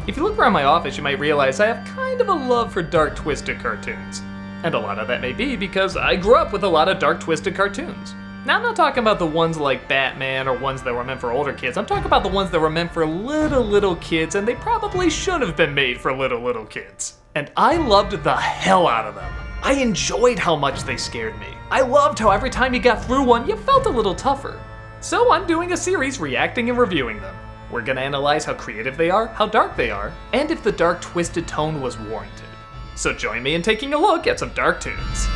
If you look around my office, you might realize I have kind of a love for dark, twisted cartoons. And a lot of that may be because I grew up with a lot of dark, twisted cartoons. Now, I'm not talking about the ones like Batman or ones that were meant for older kids. I'm talking about the ones that were meant for little kids, and they probably should have been made for little kids. And I loved the hell out of them. I enjoyed how much they scared me. I loved how every time you got through one, you felt a little tougher. So I'm doing a series reacting and reviewing them. We're gonna analyze how creative they are, how dark they are, and if the dark twisted tone was warranted. So join me in taking a look at some dark tunes.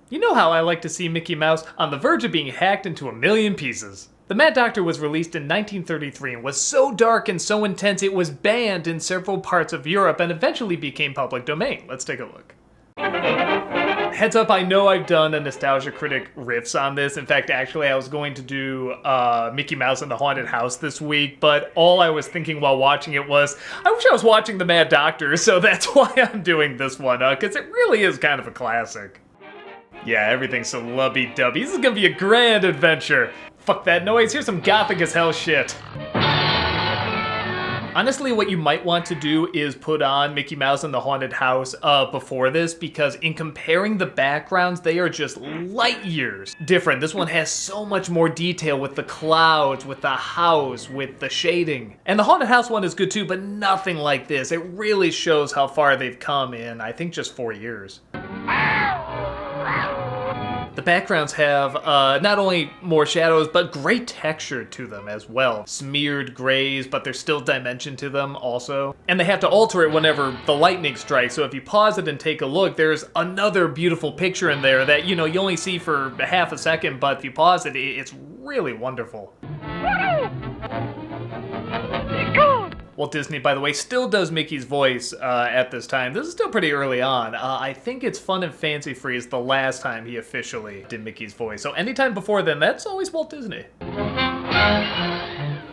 You know how I like to see Mickey Mouse on the verge of being hacked into a million pieces. The Mad Doctor was released in 1933 and was so dark and so intense it was banned in several parts of Europe and eventually became public domain. Let's take a look. Heads up, I know I've done a Nostalgia Critic riffs on this. In fact, actually, I was going to do Mickey Mouse and the Haunted House this week, but all I was thinking while watching it was, I wish I was watching The Mad Doctor, so that's why I'm doing this one, because it really is kind of a classic. Yeah, everything's so lovey-dovey. This is gonna be a grand adventure. Fuck that noise, here's some gothic as hell shit. Honestly, what you might want to do is put on Mickey Mouse and the Haunted House before this, because in comparing the backgrounds, they are just light years different. This one has so much more detail with the clouds, with the house, with the shading. And the Haunted House one is good too, but nothing like this. It really shows how far they've come in, I think, just 4 years. The backgrounds have not only more shadows, but great texture to them as well. Smeared grays, but there's still dimension to them also. And they have to alter it whenever the lightning strikes, so if you pause it and take a look, there's another beautiful picture in there that, you know, you only see for half a second, but if you pause it, it's really wonderful. Walt Disney, by the way, still does Mickey's voice at this time. This is still pretty early on. I think it's Fun and Fancy Free is the last time he officially did Mickey's voice. So anytime before then, that's always Walt Disney.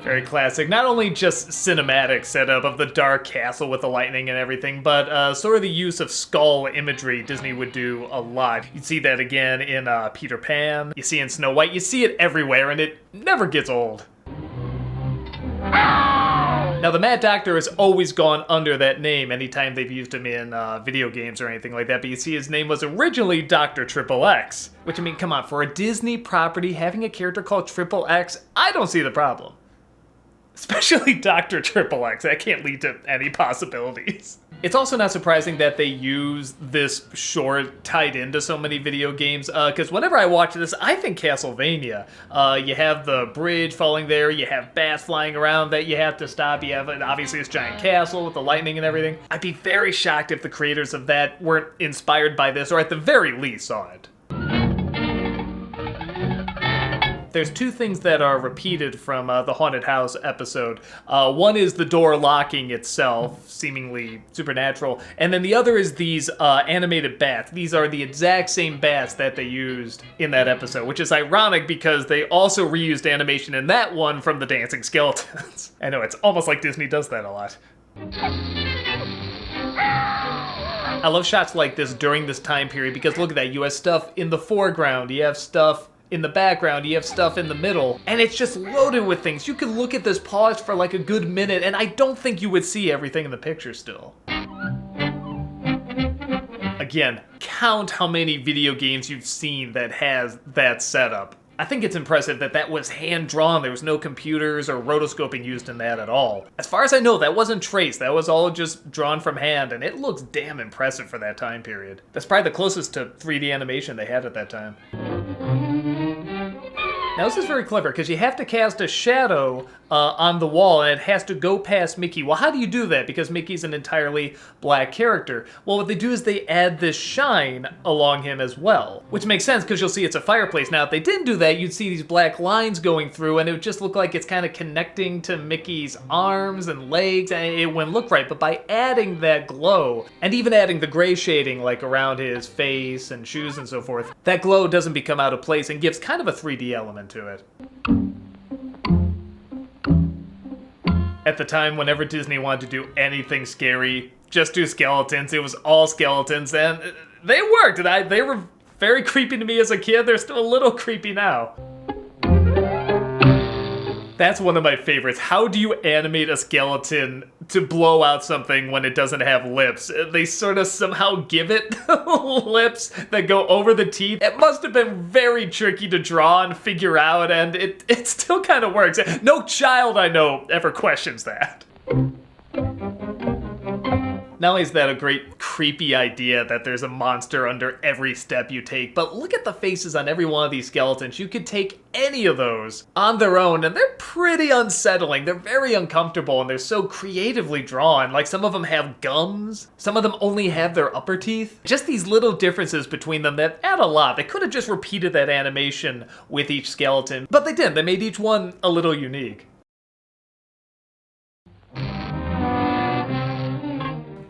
Very classic. Not only just cinematic setup of the dark castle with the lightning and everything, but sort of the use of skull imagery Disney would do a lot. You'd see that again in Peter Pan. You see it in Snow White. You see it everywhere, and it never gets old. Now, the Mad Doctor has always gone under that name anytime they've used him in video games or anything like that, but you see his name was originally Dr. Triple X. Which, I mean, come on, for a Disney property having a character called Triple X, I don't see the problem. Especially Dr. Triple X, that can't lead to any possibilities. It's also not surprising that they use this short tied into so many video games, because whenever I watch this, I think Castlevania. You have the bridge falling there, you have bats flying around that you have to stop, you have obviously this giant castle with the lightning and everything. I'd be very shocked if the creators of that weren't inspired by this, or at the very least saw it. There's two things that are repeated from the Haunted House episode. One is the door locking itself, seemingly supernatural, and then the other is these animated bats. These are the exact same bats that they used in that episode, which is ironic because they also reused animation in that one from the Dancing Skeletons. I know, it's almost like Disney does that a lot. I love shots like this during this time period because look at that, you have stuff in the foreground, you have stuff in the background, you have stuff in the middle, and it's just loaded with things. You could look at this pause for like a good minute, and I don't think you would see everything in the picture still. Again, count how many video games you've seen that has that setup. I think it's impressive that that was hand-drawn. There was no computers or rotoscoping used in that at all. As far as I know, that wasn't traced. That was all just drawn from hand, and it looks damn impressive for that time period. That's probably the closest to 3D animation they had at that time. Now this is very clever because you have to cast a shadow on the wall and it has to go past Mickey. Well, how do you do that? Because Mickey's an entirely black character. Well, what they do is they add this shine along him as well, which makes sense because you'll see it's a fireplace. Now, if they didn't do that, you'd see these black lines going through and it would just look like it's kind of connecting to Mickey's arms and legs and it wouldn't look right. But by adding that glow and even adding the gray shading like around his face and shoes and so forth, that glow doesn't become out of place and gives kind of a 3D element to it. At the time, whenever Disney wanted to do anything scary, just do skeletons. It was all skeletons, and they worked. And they were very creepy to me as a kid. They're still a little creepy now. That's one of my favorites. How do you animate a skeleton to blow out something when it doesn't have lips? They sort of somehow give it lips that go over the teeth. It must have been very tricky to draw and figure out, and it still kind of works. No child I know ever questions that. Not only is that a great creepy idea that there's a monster under every step you take, but look at the faces on every one of these skeletons. You could take any of those on their own and they're pretty unsettling. They're very uncomfortable and they're so creatively drawn. Like some of them have gums, some of them only have their upper teeth. Just these little differences between them that add a lot. They could have just repeated that animation with each skeleton, but they didn't. They made each one a little unique.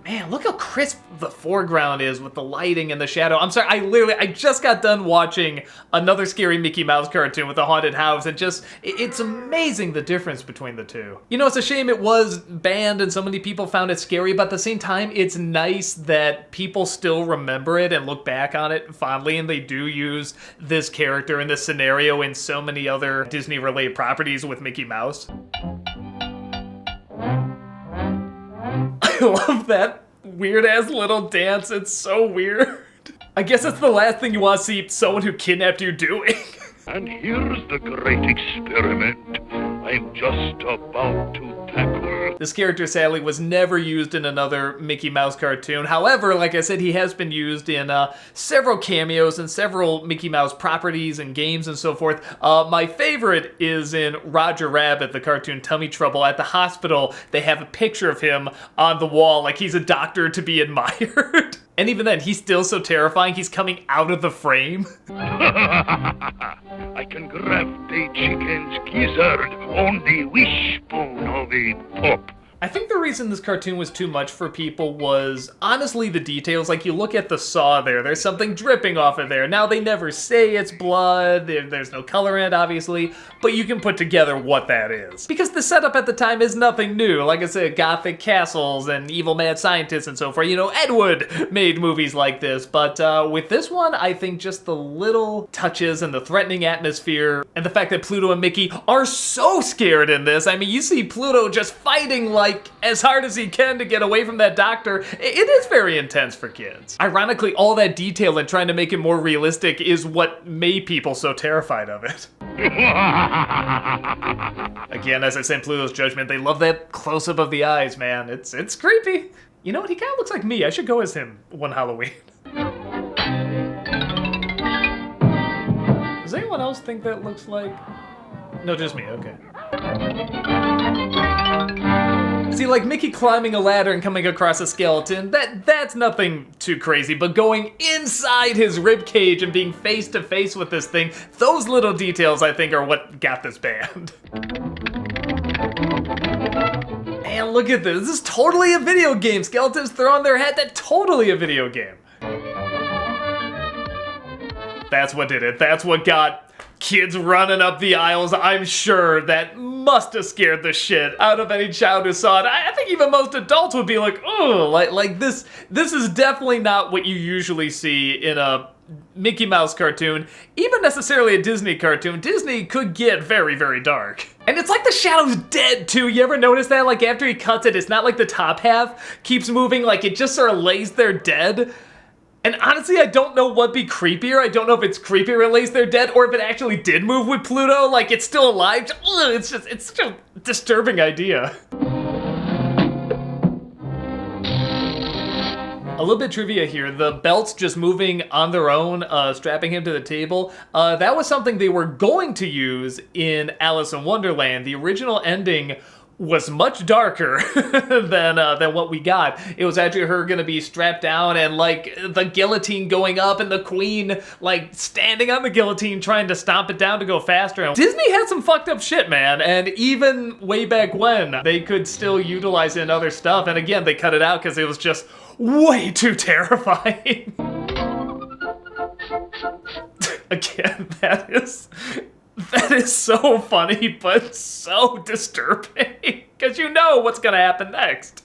Man, look how crisp the foreground is with the lighting and the shadow. I'm sorry, I just got done watching another scary Mickey Mouse cartoon with a haunted house, and it's amazing the difference between the two. You know, it's a shame it was banned and so many people found it scary, but at the same time, it's nice that people still remember it and look back on it fondly, and they do use this character in this scenario in so many other Disney-related properties with Mickey Mouse. I love that weird-ass little dance. It's so weird. I guess it's the last thing you want to see someone who kidnapped you doing. And here's the great experiment I'm just about to tackle. This character, sadly, was never used in another Mickey Mouse cartoon. However, like I said, he has been used in several cameos and several Mickey Mouse properties and games and so forth. My favorite is in Roger Rabbit, the cartoon Tummy Trouble. At the hospital, they have a picture of him on the wall like he's a doctor to be admired. And even then, he's still so terrifying, he's coming out of the frame. I can grab the chicken's gizzard on the wishbone of a pup. I think the reason this cartoon was too much for people was honestly the details. Like, you look at the saw there's something dripping off of there. Now, they never say it's blood, there's no color in it, obviously, but you can put together what that is. Because the setup at the time is nothing new. Like I said, gothic castles and evil mad scientists and so forth. You know, Ed Wood made movies like this, but with this one, I think just the little touches and the threatening atmosphere and the fact that Pluto and Mickey are so scared in this. I mean, you see Pluto just fighting like as hard as he can to get away from that doctor. It is very intense for kids. Ironically, all that detail and trying to make it more realistic is what made people so terrified of it. Again, as I said in Pluto's Judgment, they love that close-up of the eyes, man. It's creepy. You know what? He kind of looks like me. I should go as him one Halloween. Does anyone else think that looks like... No, just me. Okay. See, like Mickey climbing a ladder and coming across a skeleton, that's nothing too crazy, but going inside his rib cage and being face to face with this thing, those little details I think are what got this banned. Man, look at this. This is totally a video game. Skeletons throwing their head, that's totally a video game. That's what did it. That's what got kids running up the aisles. I'm sure that must have scared the shit out of any child who saw it. I think even most adults would be like, oh, like this is definitely not what you usually see in a Mickey Mouse cartoon, even necessarily a Disney cartoon. Disney could get very, very dark. And it's like the shadow's dead too. You ever notice that? Like after he cuts it, it's not like the top half keeps moving, like it just sort of lays there dead. And honestly, I don't know what'd be creepier. I don't know if it's creepier it lays there dead or if it actually did move with Pluto, like it's still alive. It's such a disturbing idea. A little bit trivia here, the belts just moving on their own, strapping him to the table, that was something they were going to use in Alice in Wonderland. The original ending was much darker than what we got. It was actually her gonna be strapped down and like the guillotine going up and the queen like standing on the guillotine trying to stomp it down to go faster. And Disney had some fucked up shit, man, and even way back when, they could still utilize it in other stuff, and again, they cut it out because it was just way too terrifying. Again, that is so funny, but so disturbing, because you know what's gonna happen next.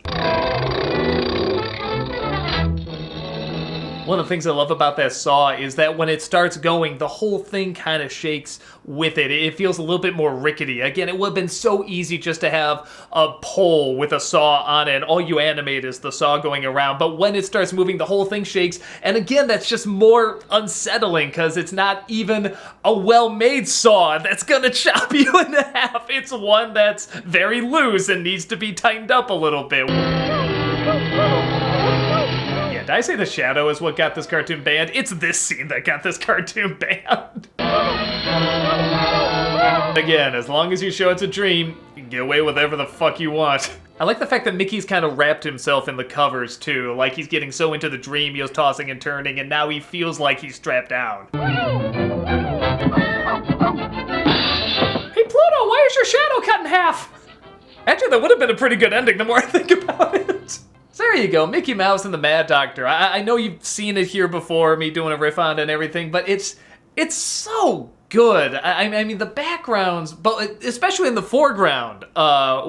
One of the things I love about that saw is that when it starts going, the whole thing kind of shakes with it. It feels a little bit more rickety. Again, it would have been so easy just to have a pole with a saw on it. All you animate is the saw going around. But when it starts moving, the whole thing shakes. And again, that's just more unsettling because it's not even a well-made saw that's gonna chop you in half. It's one that's very loose and needs to be tightened up a little bit. Did I say the shadow is what got this cartoon banned? It's this scene that got this cartoon banned. Again, as long as you show it's a dream, you can get away with whatever the fuck you want. I like the fact that Mickey's kind of wrapped himself in the covers too. Like he's getting so into the dream, he was tossing and turning, and now he feels like he's strapped down. Hey Pluto, why is your shadow cut in half? Actually, that would have been a pretty good ending the more I think about it. So there you go, Mickey Mouse and the Mad Doctor. I know you've seen it here before, me doing a riff on it and everything, but it's so good. I mean, the backgrounds, but especially in the foreground,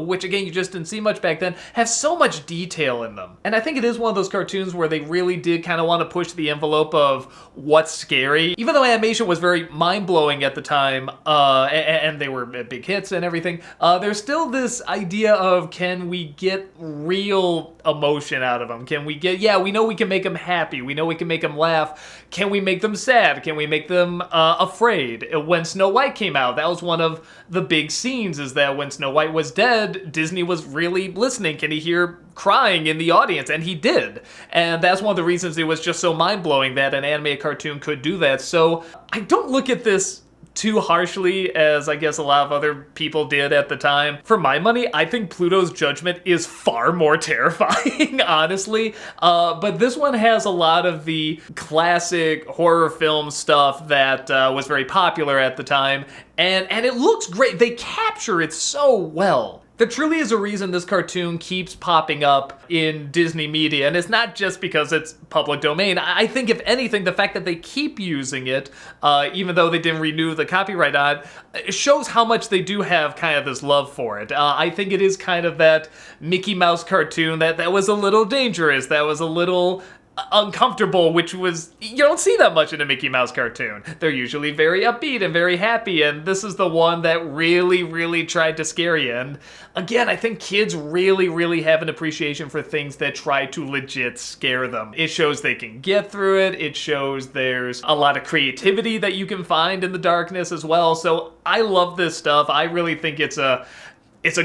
which again, you just didn't see much back then, have so much detail in them. And I think it is one of those cartoons where they really did kind of want to push the envelope of what's scary. Even though animation was very mind-blowing at the time, and they were big hits and everything, there's still this idea of, can we get real emotion out of them? Can we get, yeah, we know we can make them happy. We know we can make them laugh. Can we make them sad? Can we make them afraid? When Snow White came out, that was one of the big scenes, is that when Snow White was dead, Disney was really listening. Can he hear crying in the audience? And he did. And that's one of the reasons it was just so mind-blowing that an animated cartoon could do that. So I don't look at this too harshly as I guess a lot of other people did at the time. For my money, I think Pluto's Judgment is far more terrifying, honestly. But this one has a lot of the classic horror film stuff that was very popular at the time, and it looks great. They capture it so well. There truly is a reason this cartoon keeps popping up in Disney media, and it's not just because it's public domain. I think, if anything, the fact that they keep using it, even though they didn't renew the copyright on it, shows how much they do have kind of this love for it. I think it is kind of that Mickey Mouse cartoon that was a little dangerous, that was a little uncomfortable, which was, you don't see that much in a Mickey Mouse cartoon. They're usually very upbeat and very happy, and this is the one that really, really tried to scare you. And again, I think kids really, really have an appreciation for things that try to legit scare them. It shows they can get through it. It shows there's a lot of creativity that you can find in the darkness as well. So I love this stuff. I really think it's a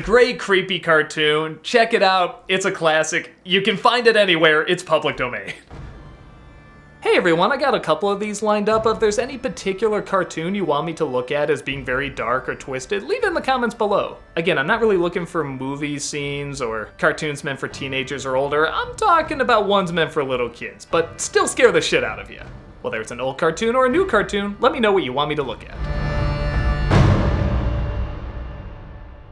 great, creepy cartoon. Check it out. It's a classic. You can find it anywhere. It's public domain. Hey everyone, I got a couple of these lined up. If there's any particular cartoon you want me to look at as being very dark or twisted, leave it in the comments below. Again, I'm not really looking for movie scenes or cartoons meant for teenagers or older. I'm talking about ones meant for little kids, but still scare the shit out of you. Whether it's an old cartoon or a new cartoon, let me know what you want me to look at.